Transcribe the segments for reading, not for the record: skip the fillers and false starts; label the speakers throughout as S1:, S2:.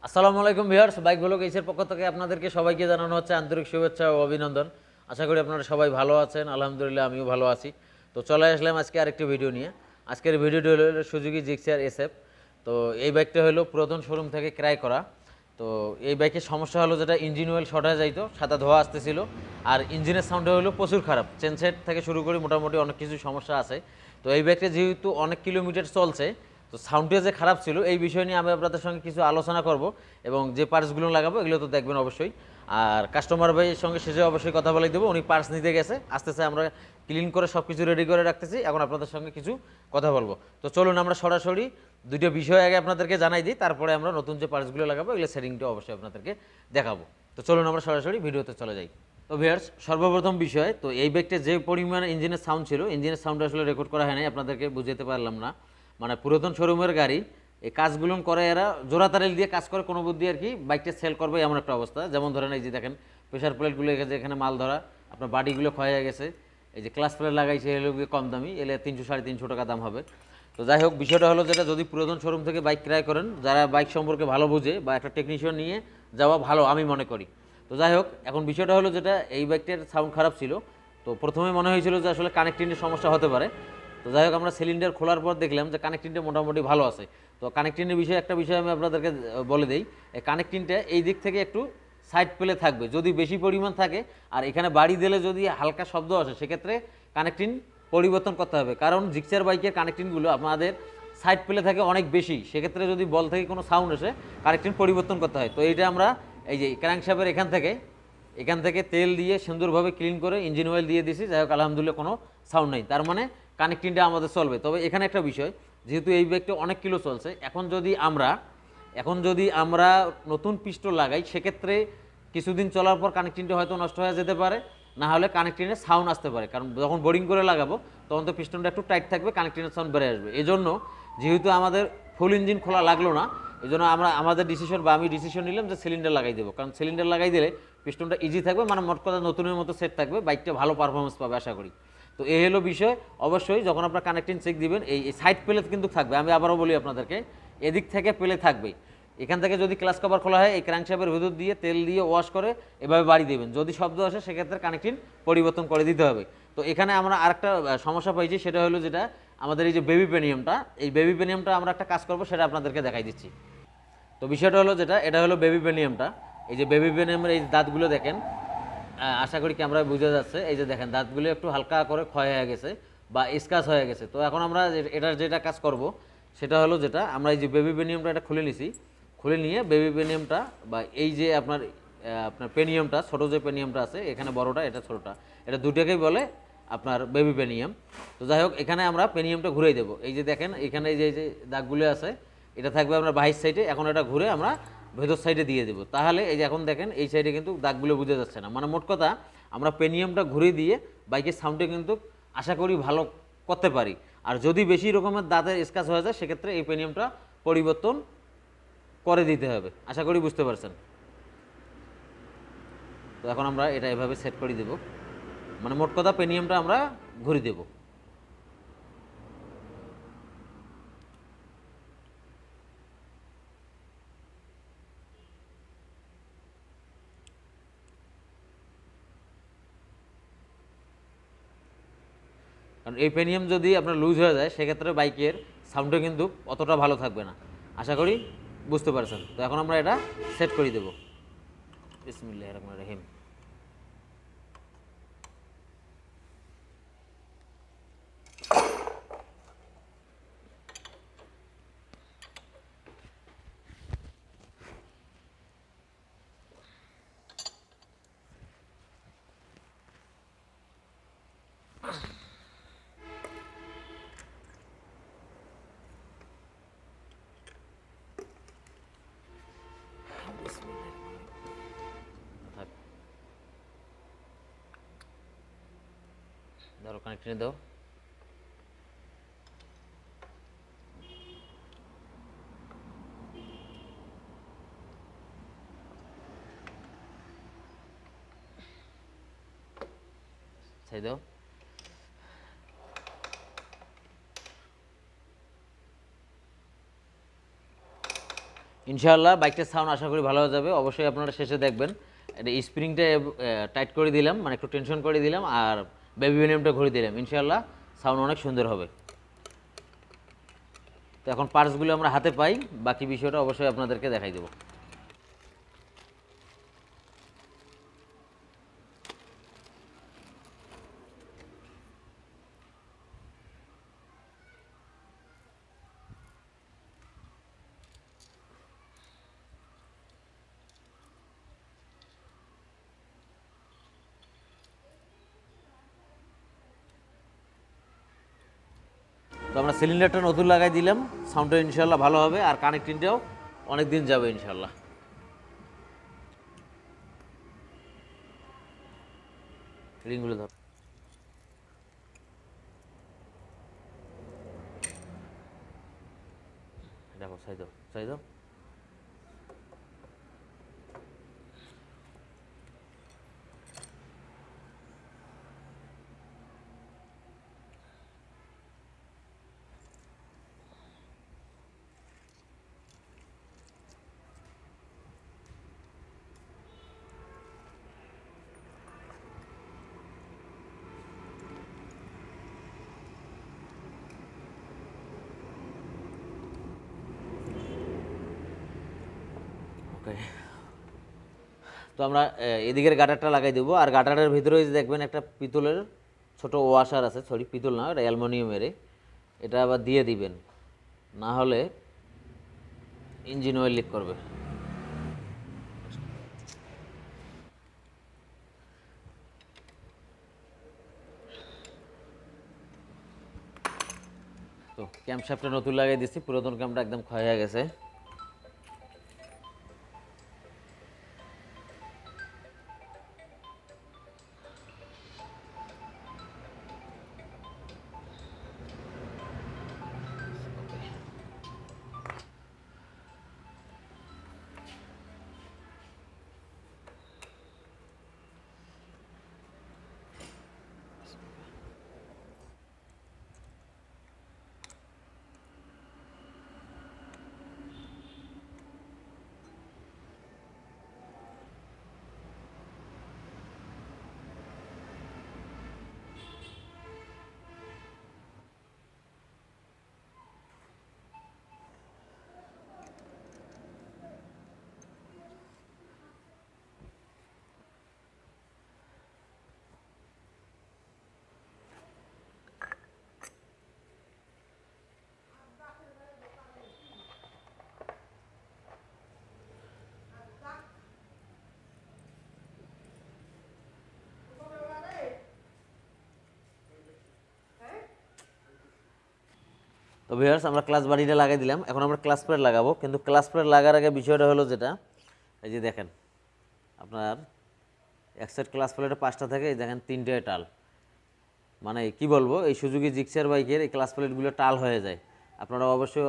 S1: আসসালামু আলাইকুম viewers, bike vlog এইচের পক্ষ থেকে আপনাদেরকে সবাইকে জানানো হচ্ছে আন্তরিক শুভেচ্ছা ও অভিনন্দন। আশা করি আপনারা সবাই ভালো আছেন। আলহামদুলিল্লাহ আমিও ভালো আছি। তো চলে আসলাম আজকে আরেকটি ভিডিও নিয়ে। আজকের ভিডিওটি হলো সুজুকি জিক্সার এসএফ। তো এই বাইকটা হলো পুরাতন শোরুম থেকে ক্রয় করা। তো এই বাইকের সমস্যা হলো যেটা ইঞ্জিন অয়েল শর্ট হয়ে যাইতো, সাদা ধোয়া আসতেছিল। আর ইঞ্জিনের সাউন্ডটা হলো প্রচুর খারাপ, চেন সেট থেকে শুরু করে মোটামুটি অনেক কিছু সমস্যা আছে। তো এই বাইকটা যেহেতু অনেক কিলোমিটার চলছে, তো সাউন্ডটা যে খারাপ ছিল এই বিষয় নিয়ে আমি আপনাদের সঙ্গে কিছু আলোচনা করব এবং যে পার্টসগুলো লাগাবো এগুলো তো দেখবেন অবশ্যই। আর কাস্টমার ভাইয়ের সঙ্গে শেষে অবশ্যই কথা বলে দেবো, উনি পার্টস নিতে গেছে, আসতেছে, আমরা ক্লিন করে সব কিছু রেডি করে রাখতেছি। এখন আপনাদের সঙ্গে কিছু কথা বলবো। তো চলুন আমরা সরাসরি দুটো বিষয় আগে আপনাদেরকে জানাই দিই, তারপরে আমরা নতুন যে পার্টসগুলো লাগাবো এগুলো সেটিংটা অবশ্যই আপনাদেরকে দেখাবো। তো চলুন আমরা সরাসরি ভিডিওতে চলে যাই। তো ভিউয়ার্স, সর্বপ্রথম বিষয়, তো এই বাইকটা যে পরিমাণে ইঞ্জিনের সাউন্ড ছিল, ইঞ্জিনের সাউন্ড আসলে রেকর্ড করা হয় নাই, আপনাদেরকে বুঝাতে পারলাম না। মানে পুরাতন শোরুমের গাড়ি, এই কাজগুলো করে এরা জোড়া তারেল দিয়ে কাজ করে কোনো বুদ্ধি আর কি বাইকটা সেল করবে এমন একটা অবস্থা। যেমন ধরেন এই যে দেখেন প্রেশার প্লেটগুলো এখানে মাল ধরা, আপনার বাডিগুলো ক্ষয় হয়ে গেছে। এই যে ক্লাস প্লেট লাগাইছে এগুলো কম দামি, এলে 300 সাড়ে 300 টাকা দাম হবে। তো যাই হোক, বিষয়টা হলো যেটা, যদি পুরাতন শোরুম থেকে বাইক ক্রয় করেন, যারা বাইক সম্পর্কে ভালো বুঝে বা একটা টেকনিশিয়ান নিয়ে যাওয়া ভালো আমি মনে করি। তো যাই হোক, এখন বিষয়টা হলো যেটা, এই বাইকটার সাউন্ড খারাপ ছিল। তো প্রথমে মনে হয়েছিল যে আসলে কানেক্টিংয়ের সমস্যা হতে পারে। তো যাই হোক, আমরা সিলিন্ডার খোলার পর দেখলাম যে কানেক্টিংটা মোটামুটি ভালো আছে। তো কানেক্টিংয়ের বিষয়ে একটা বিষয় আমি আপনাদেরকে বলে দিই, এই কানেক্টিংটা এই দিক থেকে একটু সাইড পেলে থাকবে, যদি বেশি পরিমাণ থাকে আর এখানে বাড়ি দিলে যদি হালকা শব্দ আসে, সেক্ষেত্রে কানেক্টিং পরিবর্তন করতে হবে। কারণ জিক্সার বাইকের কানেক্টিংগুলো আপনাদের সাইড পেলে থাকে অনেক বেশি, সেক্ষেত্রে যদি বল থেকে কোনো সাউন্ড আসে কানেক্টিং পরিবর্তন করতে হয়। তো এইটা আমরা এই যে ক্র্যাঙ্কশ্যাফটের এখান থেকে তেল দিয়ে সুন্দরভাবে ক্লিন করে ইঞ্জিন অয়েল দিয়ে দিছি। যাই হোক, আলহামদুলিল্লাহ কোনো সাউন্ড নেই, তার মানে কানেক্টিংটা আমাদের চলবে। তবে এখানে একটা বিষয়, যেহেতু এই বাইকটা অনেক কিলো চলছে, এখন যদি আমরা নতুন পিস্টন লাগাই, সেক্ষেত্রে কিছুদিন চলার পর কানেক্টিংটা হয়তো নষ্ট হয়ে যেতে পারে, না হলে কানেক্টিংয়ের সাউন্ড আসতে পারে। কারণ যখন বোরিং করে লাগাবো তখন তো পিস্টনটা একটু টাইট থাকবে, কানেক্টিংয়ের সাউন্ড বেড়ে আসবে। এই জন্য যেহেতু আমাদের ফুল ইঞ্জিন খোলা লাগলো না, এই জন্য আমাদের ডিসিশন বা আমি ডিসিশন নিলাম যে সিলিন্ডার লাগাই দেবো। কারণ সিলিন্ডার লাগাই দিলে পিস্টনটা ইজি থাকবে, মানে মোট কথা নতুনের মতো সেট থাকবে, বাইকটা ভালো পারফরমেন্স পাবে আশা করি। তো এই হলো বিষয়। অবশ্যই যখন আপনার কানেক্টিং চেক দিবেন, এই সাইড প্লেট কিন্তু থাকবে, আমি আবারও বলি আপনাদেরকে, এদিক থেকে প্লে থাকবে। এখান থেকে যদি ক্লাস কভার খোলা হয়, এই ক্র্যাঙ্কশ্যাফটের ভিতর দিয়ে তেল দিয়ে ওয়াশ করে এভাবে বাড়ি দেবেন। যদি শব্দ আসে সেক্ষেত্রে কানেক্টিং পরিবর্তন করে দিতে হবে। তো এখানে আমরা আরেকটা সমস্যা পাইছি, সেটা হলো যেটা আমাদের এই যে বেবি পেনিয়ামটা, এই বেবি পেনিয়ামটা আমরা একটা কাজ করবো, সেটা আপনাদেরকে দেখাই দিচ্ছি। তো বিষয়টা হলো যেটা, এটা হলো বেবি পেনিয়ামটা। এই যে বেবি পেনিয়ামের এই দাঁতগুলো দেখেন, আশা করি ক্যামেরায় বোঝা যাচ্ছে। এই যে দেখেন দাঁতগুলো একটু হালকা করে ক্ষয় হয়ে গেছে বা স্ক্র্যাচ হয়ে গেছে। তো এখন আমরা এটার যেটা কাজ করব, সেটা হলো যেটা, আমরা এই যে বেবি পেনিয়ামটা এটা খুলে নিছি, খুলে নিয়ে বেবি পেনিয়ামটা বা এই যে আপনার পেনিয়ামটা, ছোটো যে পেনিয়ামটা আছে, এখানে বড়টা এটা ছোটোটা, এটা দুটাকেই বলে আপনার বেবি পেনিয়াম। তো যাই হোক, এখানে আমরা পেনিয়ামটা ঘুরে দেবো। এই যে দেখেন এখানে এই যে দাগগুলো আছে, এটা থাকবে আপনার বাহির সাইডে। এখন এটা ঘুরে আমরা ভেতর সাইডে দিয়ে দেবো। তাহলে এই যে এখন দেখেন এই সাইডে কিন্তু দাগগুলো বোঝা যাচ্ছে না। মানে মোট কথা, আমরা পেনিয়ামটা ঘুরে দিয়ে বাইকের সাউন্ডে কিন্তু আশা করি ভালো করতে পারি। আর যদি বেশি রকমের দাঁতের স্ক্র্যাচ হয়ে যায়, সেক্ষেত্রে এই পেনিয়ামটা পরিবর্তন করে দিতে হবে। আশা করি বুঝতে পারছেন। তো এখন আমরা এটা এভাবে সেট করে দেব, মানে মোট কথা পেনিয়ামটা আমরা ঘুরে দেব। কারণ এই পেনিয়াম যদি আপনার লুজ হয়ে যায়, সেক্ষেত্রে বাইকের সাউন্ডও কিন্তু অতটা ভালো থাকবে না। আশা করি বুঝতে পারছেন। তো এখন আমরা এটা সেট করে দেব। বিসমিল্লাহির রহমানির রহিম। থাক, ধরো কানেক্টে দাও। ছাই দাও। ইনশাআল্লাহ বাইকটার সাউন্ড আশা করি ভালো হয়ে যাবে। অবশ্যই আপনারা শেষে দেখবেন এটা স্প্রিংটা টাইট করে দিলাম, মানে একটু টেনশন করে দিলাম, আর বেবি ভলিউমটা ঘুরে দিলাম, ইনশাআল্লাহ সাউন্ড অনেক সুন্দর হবে। তো এখন পার্টসগুলো আমরা হাতে পাই, বাকি বিষয়টা অবশ্যই আপনাদেরকে দেখাই দেবো। তো আমরা সিলিন্ডারটা নতুন লাগাই দিলাম, সাউন্ডটা ইনশাআল্লাহ ভালো হবে, আর কানেক্টিংটাও অনেক দিন যাবে ইনশাআল্লাহ। রিংগুলো ধর, দেখো সাই দাও, সাই দাও। ওকে, তো আমরা এদিকের গাটারটা লাগাই দেবো, আর গাটারের ভিতরে দেখবেন একটা পিতলের ছোট ওয়াশার আছে, সরি পিতল না, এটা অ্যালুমিনিয়ামের, এটা আবার দিয়ে দিবেন, না হলে ইঞ্জিন অয়েল লিক করবে। তো ক্যাম্পশাফটটা নতুন লাগাই দিচ্ছি, পুরাতন ক্যাম্পটা একদম ক্ষয় হয়ে গেছে। তো ভিউয়ার্স, আমরা ক্লাস বাড়িটা লাগাই দিলাম, এখন আমরা ক্লাস প্লেট লাগাবো, কিন্তু ক্লাস প্লেট লাগার আগে বিষয়টা হলো যেটা, এই যে দেখেন আপনার এক সাইড ক্লাস প্লেটে 5টা থাকে, এই দেখেন 3টে টাল, মানে কি বলবো, এই সুজুকি জিক্সার বাইকের এই ক্লাস প্লেটগুলো টাল হয়ে যায়, আপনারা অবশ্যই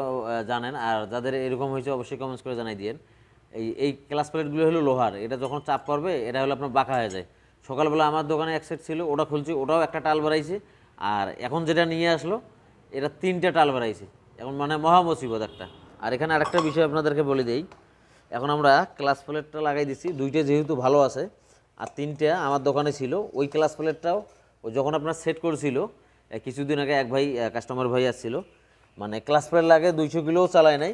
S1: জানেন, আর যাদের এরকম হয়েছে অবশ্যই কমেন্টস করে জানাই দিন। এই ক্লাস প্লেটগুলো হলো লোহার, এটা যখন চাপ পড়বে এটা হলো আপনার বাঁকা হয়ে যায়। সকালবেলা আমার দোকানে এক সেট ছিল, ওটা খুলছি, ওটাও একটা টাল বাড়াইছে, আর এখন যেটা নিয়ে আসলো এটা 3টে টাল বাড়াইছে, এখন মানে মহা মুসিবত একটা। আর এখানে আরেকটা বিষয় আপনাদেরকে বলে দিই, এখন আমরা ক্লাস প্লেটটা লাগাই দিচ্ছি, 2টে যেহেতু ভালো আছে, আর 3টে আমার দোকানে ছিল, ওই ক্লাস প্লেটটাও ও যখন আপনার সেট করছিল কিছুদিন আগে এক ভাই কাস্টমার ভাই আসছিল, মানে ক্লাস প্লেট লাগে 200 কিলোও চালায় নাই,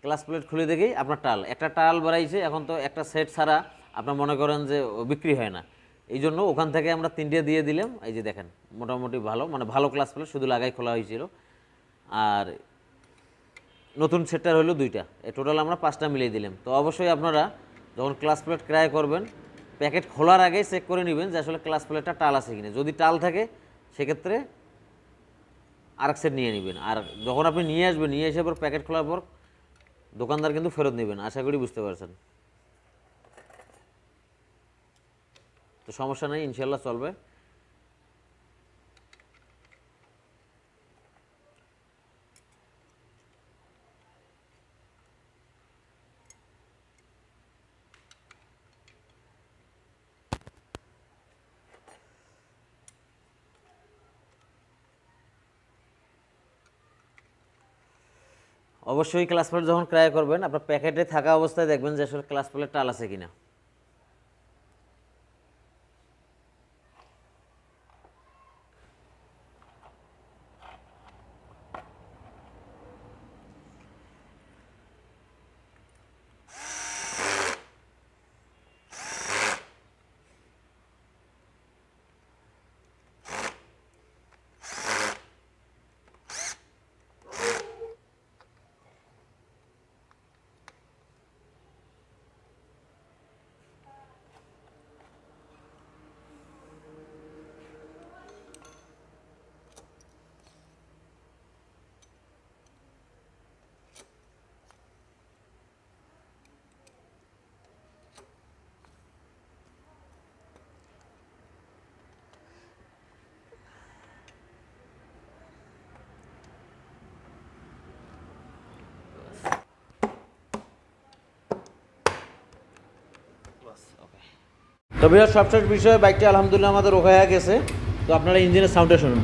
S1: ক্লাস প্লেট খুলে দেখেই আপনার টাল একটা টাল বাড়াইছে, এখন তো একটা সেট ছাড়া আপনার মনে করেন যে বিক্রি হয় না, এই জন্য ওখান থেকে আমরা 3টে দিয়ে দিলাম। এই যে দেখেন মোটামুটি ভালো, মানে ভালো ক্লাস প্লেট, শুধু লাগাই খোলা হয়েছিল, আর নতুন সেটটার হলো 2টা, টোটাল আমরা 5টা মিলিয়ে দিলাম। তো অবশ্যই আপনারা যখন ক্লাস প্লেট ক্রয় করবেন প্যাকেট খোলার আগে চেক করে নেবেন যে আসলে ক্লাস প্লেটটা টাল আছে কিনা, যদি টাল থাকে সেক্ষেত্রে আরেক সেট নিয়ে নেবেন, আর যখন আপনি নিয়ে আসবেন, নিয়ে এসে পর প্যাকেট খোলার পর দোকানদার কিন্তু ফেরত নেবেন, আশা করি বুঝতে পারছেন। তো সমস্যা নেই, ইনশাল্লাহ চলবে। অবশ্যই ক্লাস প্লেট যখন ক্রয় করবেন আপনার প্যাকেটে থাকা অবস্থায় দেখবেন যে আসলে ক্লাস প্লেট টাল আছে কিনা। তো বিরাট সবশেষ বিষয়ে বাইকটি আলহামদুলিল্লাহ আমাদের ওকে হয়ে গেছে। তো আপনারা ইঞ্জিনের সাউন্ডটা শুনুন।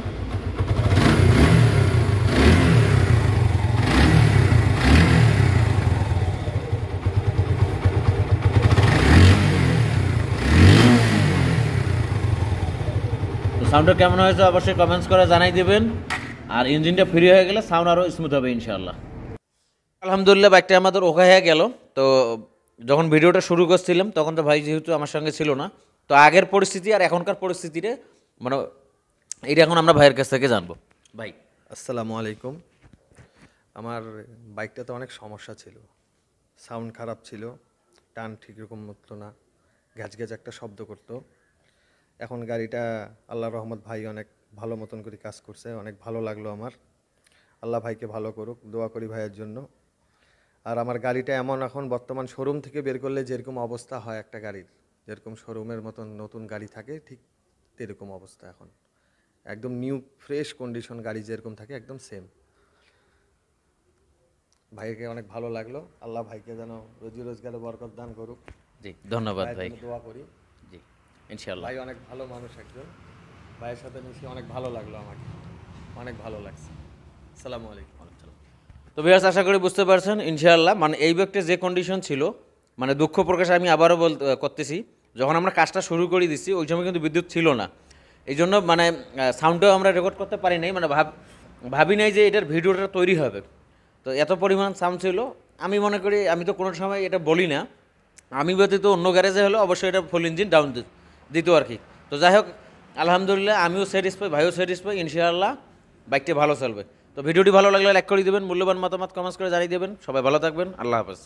S1: তো সাউন্ডটা কেমন হয়েছে অবশ্যই কমেন্টস করে জানাই দেবেন। আর ইঞ্জিনটা ফ্রি হয়ে গেলে সাউন্ড আরও স্মুথ হবে ইনশাআল্লাহ। আলহামদুলিল্লাহ বাইকটা আমাদের ওকে হয়ে গেল। তো যখন ভিডিওটা শুরু করছিলাম তখন তো ভাই যেহেতু আমার সঙ্গে ছিল না, তো আগের পরিস্থিতি আর এখনকার পরিস্থিতিতে মানে এটা এখন আমরা ভাইয়ের কাছ থেকে জানবো। ভাই
S2: আসসালামু আলাইকুম। আমার বাইকটাতে অনেক সমস্যা ছিল, সাউন্ড খারাপ ছিল, টান ঠিক রকম মতো না, গ্যাজ গ্যাজ একটা শব্দ করতো। এখন গাড়িটা আল্লাহ রহমত ভাই অনেক ভালো মতন করে কাজ করছে, অনেক ভালো লাগলো আমার। আল্লাহ ভাইকে ভালো করুক, দোয়া করি ভাইয়ের জন্য। আর আমার গাড়িটা এমন এখন বর্তমান শোরুম থেকে বের করলে যেরকম অবস্থা হয় একটা গাড়ির, যেরকম শোরুমের মতন নতুন গাড়ি থাকে ঠিক এরকম অবস্থা এখন, একদম নিউ ফ্রেশ কন্ডিশন গাড়ি যেরকম থাকে একদম সেম। ভাইকে অনেক ভালো লাগলো, আল্লাহ ভাইকে যেন রোজি রোজগারে বরকত দান করুক।
S1: জি ধন্যবাদ ভাই।
S2: দোয়া করি।
S1: জি ইনশাআল্লাহ।
S2: ভাই অনেক ভালো মানুষ একজন, ভাইয়ের সাথে মিশে অনেক ভালো লাগলো, আমাকে অনেক ভালো লাগছে। আসসালামু আলাইকুম।
S1: তো ভিউয়ার্স আশা করি বুঝতে পারছেন ইনশাআল্লাহ। মানে এই ব্যক্তির যে কন্ডিশন ছিল, মানে দুঃখ প্রকাশ আমি আবারও করতেছি, যখন আমরা কাজটা শুরু করে দিচ্ছি ওই সময় কিন্তু বিদ্যুৎ ছিল না, এই জন্য মানে সাউন্ডটাও আমরা রেকর্ড করতে পারি নাই, মানে ভাবি নাই যে এটার ভিডিওটা তৈরি হবে। তো এত পরিমাণ সাউন্ড ছিল, আমি মনে করি আমি তো কোনো সময় এটা বলি না, আমি ব্যতীত অন্য গ্যারেজে হলে অবশ্যই এটা ফুল ইঞ্জিন ডাউন দিত আর কি। তো যাই হোক আলহামদুলিল্লাহ আমিও স্যাটিসফাই, ভাইও স্যাটিসফাই, ইনশাআল্লাহ বাইকটি ভালো চলবে। তো ভিডিওটি ভালো লাগলে লাইক করে দেবেন, মূল্যবান মতামত কমেন্টস করে জানিয়ে দেবেন। সবাই ভালো থাকবেন, আল্লাহ হাফেজ।